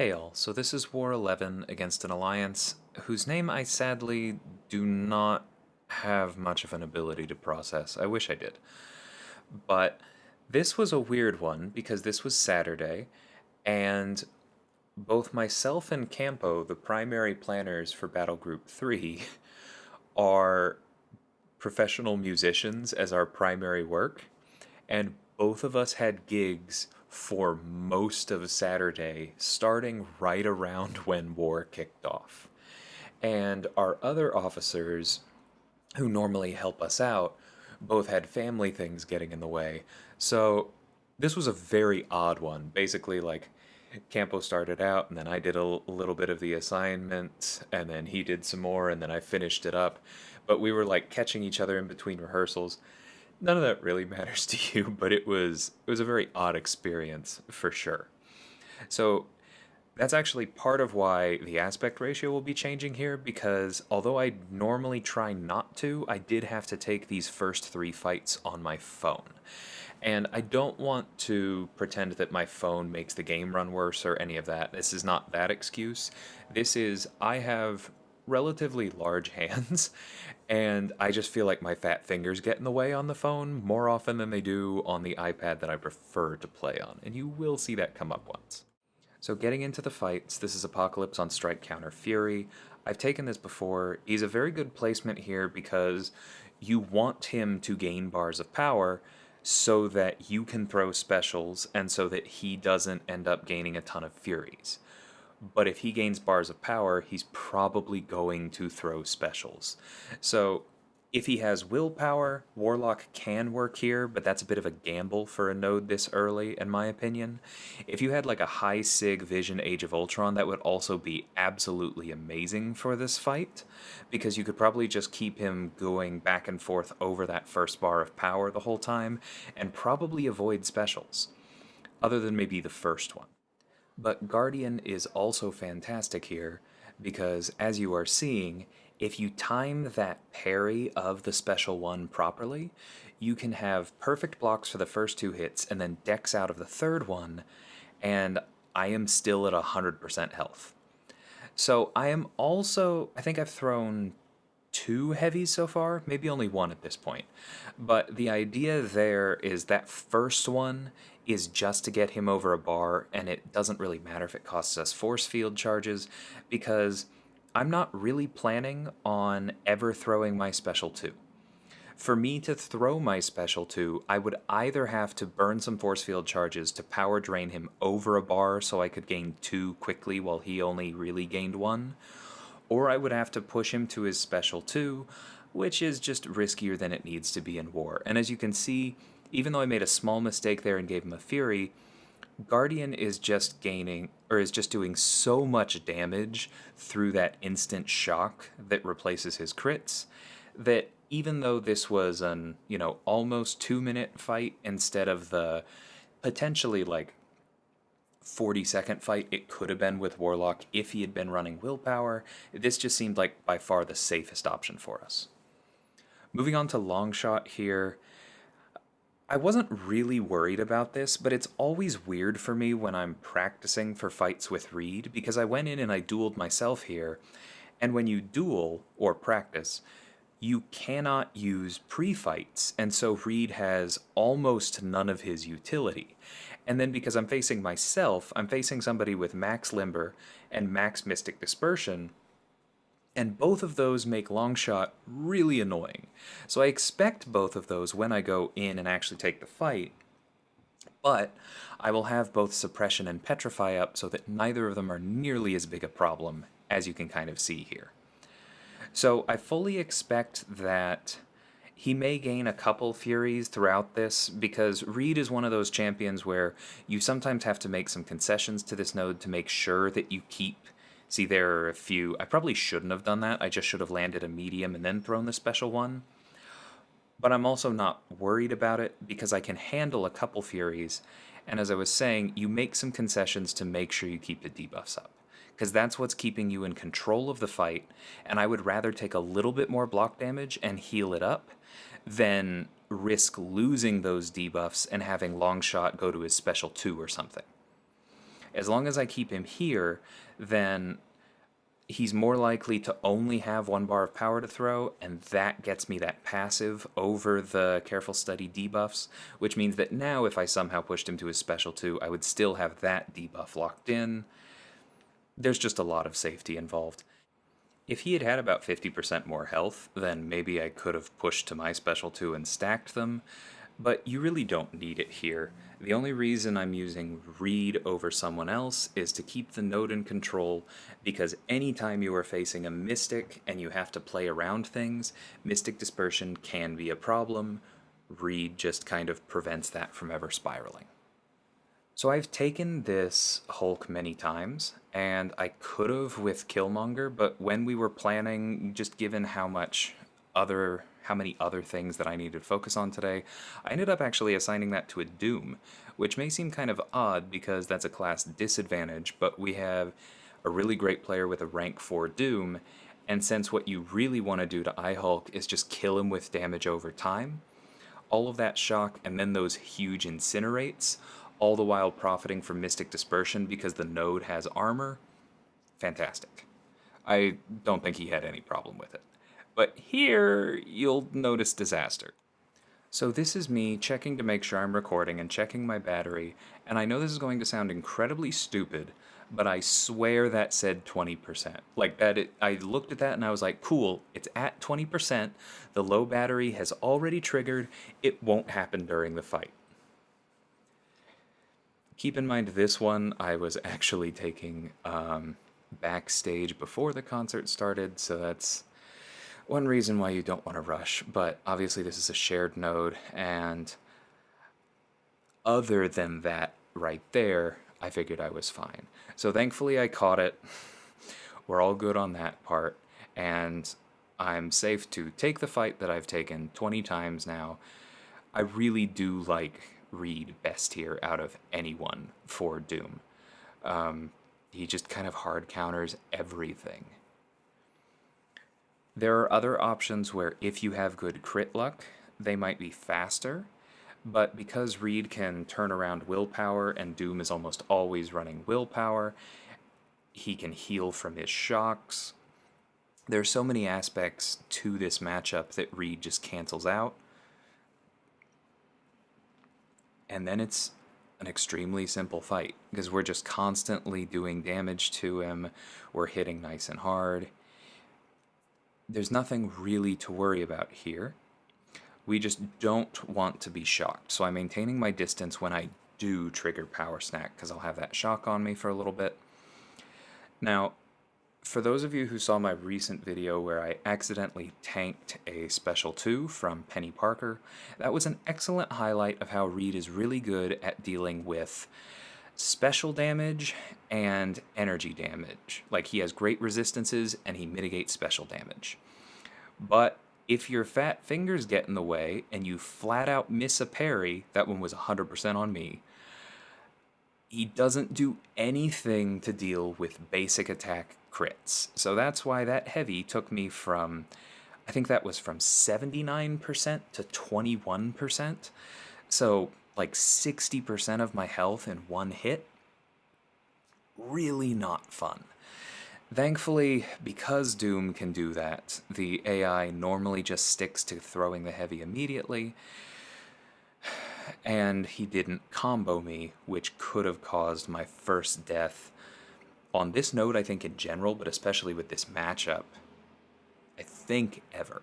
Hey all, so this is War 11 against an alliance whose name I sadly do not have much of an ability to process. I wish I did. But this was a weird one because this was Saturday, and both myself and Campo, the primary planners for Battle Group 3, are professional musicians as our primary work, and both of us had gigs for most of Saturday, starting right around when war kicked off. And our other officers, who normally help us out, both had family things getting in the way. So this was a very odd one. Basically, like, Campo started out, and then I did a little bit of the assignment, and then he did some more, and then I finished it up. But we were like catching each other in between rehearsals. None of that really matters to you, but it was a very odd experience for sure. So that's actually part of why the aspect ratio will be changing here, because although I normally try not to, I did have to take these first three fights on my phone. And I don't want to pretend that my phone makes the game run worse or any of that. This is not that excuse. This is, I have relatively large hands, and I just feel like my fat fingers get in the way on the phone more often than they do on the iPad that I prefer to play on. And you will see that come up once. So getting into the fights, this is Apocalypse on Strike Counter Fury. I've taken this before. He's a very good placement here because you want him to gain bars of power so that you can throw specials and so that he doesn't end up gaining a ton of furies. But if he gains bars of power, he's probably going to throw specials. So if he has willpower, Warlock can work here, but that's a bit of a gamble for a node this early, in my opinion. If you had like a high Sig Vision Age of Ultron, that would also be absolutely amazing for this fight, because you could probably just keep him going back and forth over that first bar of power the whole time, and probably avoid specials, other than maybe the first one. But Guardian is also fantastic here because, as you are seeing, if you time that parry of the special one properly, you can have perfect blocks for the first two hits and then decks out of the third one, and I am still at 100% health. So I am also, I think I've thrown two heavies so far, maybe only one at this point. But the idea there is that first one is just to get him over a bar, and it doesn't really matter if it costs us force field charges, because I'm not really planning on ever throwing my special 2. For me to throw my special 2, I would either have to burn some force field charges to power drain him over a bar so I could gain 2 quickly while he only really gained 1, or I would have to push him to his special 2, which is just riskier than it needs to be in war. And as you can see, even though I made a small mistake there and gave him a Fury, Guardian is just gaining, or is just doing so much damage through that instant shock that replaces his crits, that even though this was an, almost 2-minute fight instead of the potentially like 40-second fight it could have been with Warlock if he had been running willpower, this just seemed like by far the safest option for us. Moving on to Longshot here, I wasn't really worried about this, but it's always weird for me when I'm practicing for fights with Reed, because I went in and I dueled myself here, and when you duel, or practice, you cannot use pre-fights, and so Reed has almost none of his utility. And then because I'm facing myself, I'm facing somebody with max Limber and max Mystic Dispersion, and both of those make Longshot really annoying. So I expect both of those when I go in and actually take the fight, but I will have both Suppression and Petrify up so that neither of them are nearly as big a problem as you can kind of see here. So I fully expect that he may gain a couple Furies throughout this, because Reed is one of those champions where you sometimes have to make some concessions to this node to make sure that you keep... See, there are a few... I probably shouldn't have done that. I just should have landed a medium and then thrown the special one. But I'm also not worried about it because I can handle a couple Furies, and as I was saying, you make some concessions to make sure you keep the debuffs up, because that's what's keeping you in control of the fight, and I would rather take a little bit more block damage and heal it up than risk losing those debuffs and having Longshot go to his special 2 or something. As long as I keep him here, then he's more likely to only have 1 bar of power to throw, and that gets me that passive over the Careful Study debuffs, which means that now if I somehow pushed him to his special 2, I would still have that debuff locked in. There's just a lot of safety involved. If he had had about 50% more health, then maybe I could have pushed to my special 2 and stacked them, but you really don't need it here. The only reason I'm using Reed over someone else is to keep the node in control, because anytime you are facing a Mystic and you have to play around things, Mystic Dispersion can be a problem. Reed just kind of prevents that from ever spiraling. So I've taken this Hulk many times, and I could have with Killmonger, but when we were planning, just given how many other things that I needed to focus on today, I ended up actually assigning that to a Doom, which may seem kind of odd because that's a class disadvantage, but we have a really great player with a rank 4 Doom, and since what you really want to do to iHulk is just kill him with damage over time, all of that shock and then those huge incinerates, all the while profiting from Mystic Dispersion because the node has armor, fantastic. I don't think he had any problem with it. But here, you'll notice disaster. So this is me checking to make sure I'm recording and checking my battery, and I know this is going to sound incredibly stupid, but I swear that said 20%. I looked at that and I was like, cool, it's at 20%, the low battery has already triggered, it won't happen during the fight. Keep in mind this one I was actually taking backstage before the concert started, so that's one reason why you don't want to rush, but obviously this is a shared node, and other than that right there, I figured I was fine. So thankfully I caught it. We're all good on that part, and I'm safe to take the fight that I've taken 20 times now. I really do like Reed best here out of anyone for Doom. He just kind of hard counters everything. There are other options where if you have good crit luck, they might be faster, but because Reed can turn around willpower and Doom is almost always running willpower, he can heal from his shocks. There's so many aspects to this matchup that Reed just cancels out. And then it's an extremely simple fight, because we're just constantly doing damage to him, we're hitting nice and hard. There's nothing really to worry about here. We just don't want to be shocked, so I'm maintaining my distance when I do trigger Power Snack, because I'll have that shock on me for a little bit. Now, for those of you who saw my recent video where I accidentally tanked a Special 2 from Penny Parker, that was an excellent highlight of how Reed is really good at dealing with special damage and energy damage. Like, he has great resistances and he mitigates special damage. But if your fat fingers get in the way and you flat out miss a parry, that one was 100% on me, he doesn't do anything to deal with basic attack crits. So that's why that heavy took me from, I think that was from 79% to 21%. So like 60% of my health in one hit. Really not fun. Thankfully, because Doom can do that, the AI normally just sticks to throwing the heavy immediately, and he didn't combo me, which could have caused my first death on this node, I think in general, but especially with this matchup, I think ever.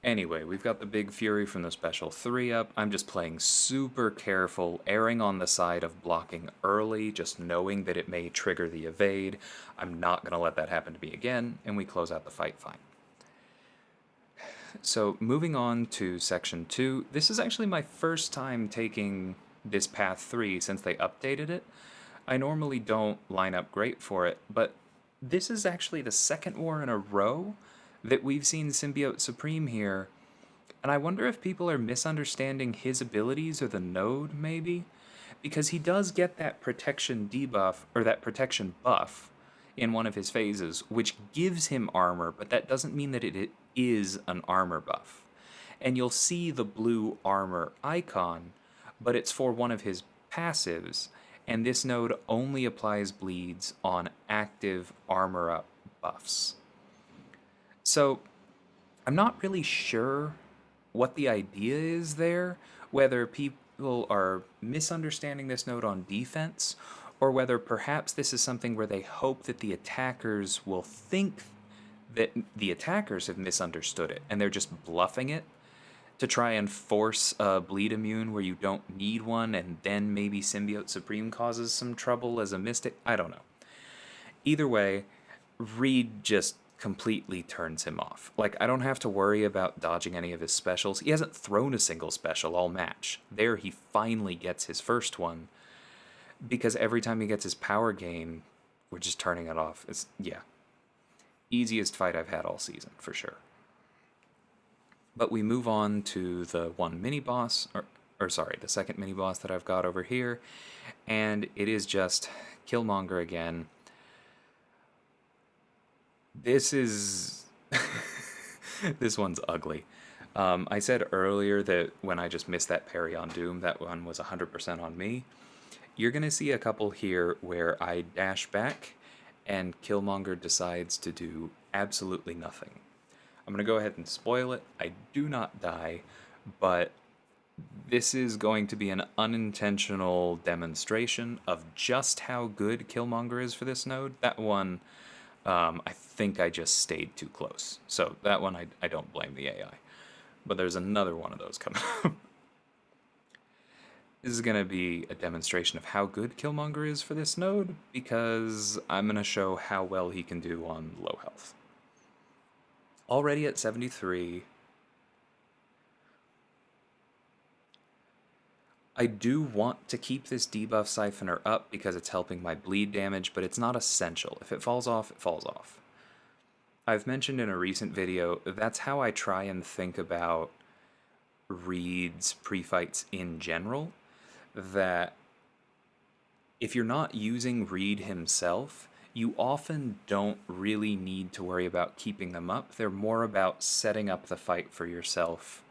Anyway, we've got the Big Fury from the Special 3 up. I'm just playing super careful, erring on the side of blocking early, just knowing that it may trigger the evade. I'm not going to let that happen to me again, and we close out the fight fine. So moving on to Section 2, this is actually my first time taking this Path 3 since they updated it. I normally don't line up great for it, but this is actually the second war in a row that we've seen Symbiote Supreme here, and I wonder if people are misunderstanding his abilities or the node, maybe? Because he does get that protection debuff, or that protection buff, in one of his phases, which gives him armor, but that doesn't mean that it is an armor buff. And you'll see the blue armor icon, but it's for one of his passives, and this node only applies bleeds on active armor up buffs. So I'm not really sure what the idea is there, whether people are misunderstanding this node on defense, or whether perhaps this is something where they hope that the attackers will think that the attackers have misunderstood it and they're just bluffing it to try and force a bleed immune where you don't need one, and then maybe Symbiote Supreme causes some trouble as a mystic. I don't know. Either way, Reed just completely turns him off. Like, I don't have to worry about dodging any of his specials. He hasn't thrown a single special all match. There he finally gets his first one, because every time he gets his power gain, we're just turning it off. It's, yeah. Easiest fight I've had all season, for sure. But we move on to the one mini-boss, or sorry, the second mini-boss that I've got over here, and it is just Killmonger again. This is... this one's ugly. I said earlier that when I just missed that parry on Doom, that one was 100% on me. You're going to see a couple here where I dash back, and Killmonger decides to do absolutely nothing. I'm going to go ahead and spoil it. I do not die, but this is going to be an unintentional demonstration of just how good Killmonger is for this node. That one, I think I just stayed too close. So that one, I don't blame the AI. But there's another one of those coming up. This is going to be a demonstration of how good Killmonger is for this node, because I'm going to show how well he can do on low health. Already at 73. I do want to keep this debuff Siphoner up because it's helping my bleed damage, but it's not essential. If it falls off, it falls off. I've mentioned in a recent video, that's how I try and think about Reed's pre-fights in general, that if you're not using Reed himself, you often don't really need to worry about keeping them up. They're more about setting up the fight for yourself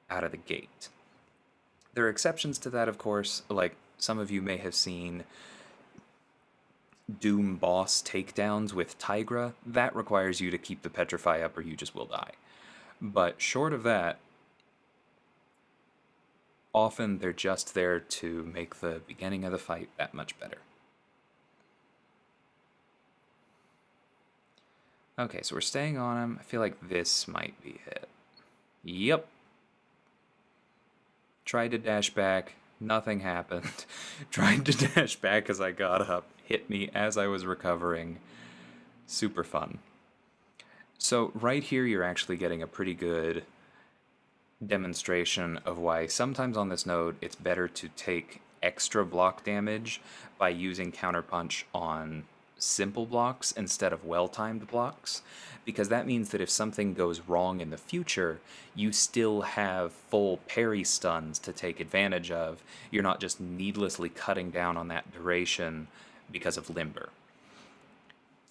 out of the gate. There are exceptions to that, of course, like some of you may have seen Doom boss takedowns with Tigra. That requires you to keep the Petrify up or you just will die. But short of that, often they're just there to make the beginning of the fight that much better. Okay, so we're staying on him. I feel like this might be hit. Yep. Tried to dash back. Nothing happened. Tried to dash back as I got up. Hit me as I was recovering. Super fun. So right here you're actually getting a pretty good demonstration of why sometimes on this node it's better to take extra block damage by using counterpunch on simple blocks instead of well-timed blocks, because that means that if something goes wrong in the future, you still have full parry stuns to take advantage of. You're not just needlessly cutting down on that duration because of limber.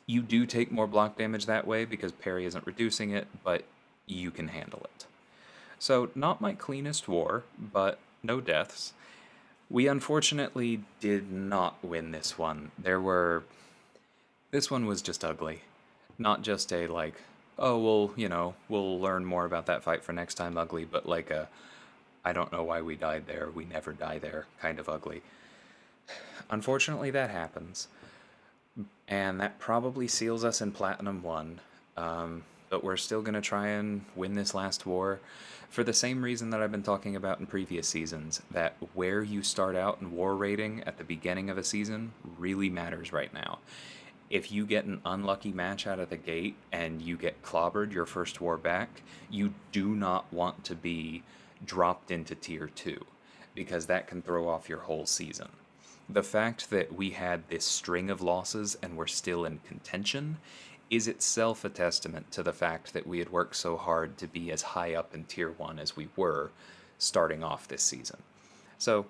You do take more block damage that way because parry isn't reducing it, but you can handle it. So not my cleanest war, but no deaths. We unfortunately did not win this one. This one was just ugly. Not just a, like, oh, well, you know, we'll learn more about that fight for next time ugly, but like a, I don't know why we died there, we never die there kind of ugly. Unfortunately, that happens. And that probably seals us in Platinum 1. But we're still going to try and win this last war for the same reason that I've been talking about in previous seasons, that where you start out in war rating at the beginning of a season really matters right now. If you get an unlucky match out of the gate and you get clobbered your first war back, you do not want to be dropped into tier 2, because that can throw off your whole season. The fact that we had this string of losses and we're still in contention is itself a testament to the fact that we had worked so hard to be as high up in tier 1 as we were starting off this season. So,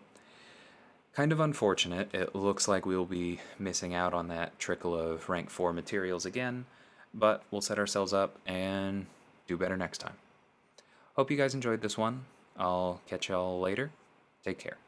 kind of unfortunate. It looks like we'll be missing out on that trickle of rank 4 materials again, but we'll set ourselves up and do better next time. Hope you guys enjoyed this one. I'll catch y'all later. Take care.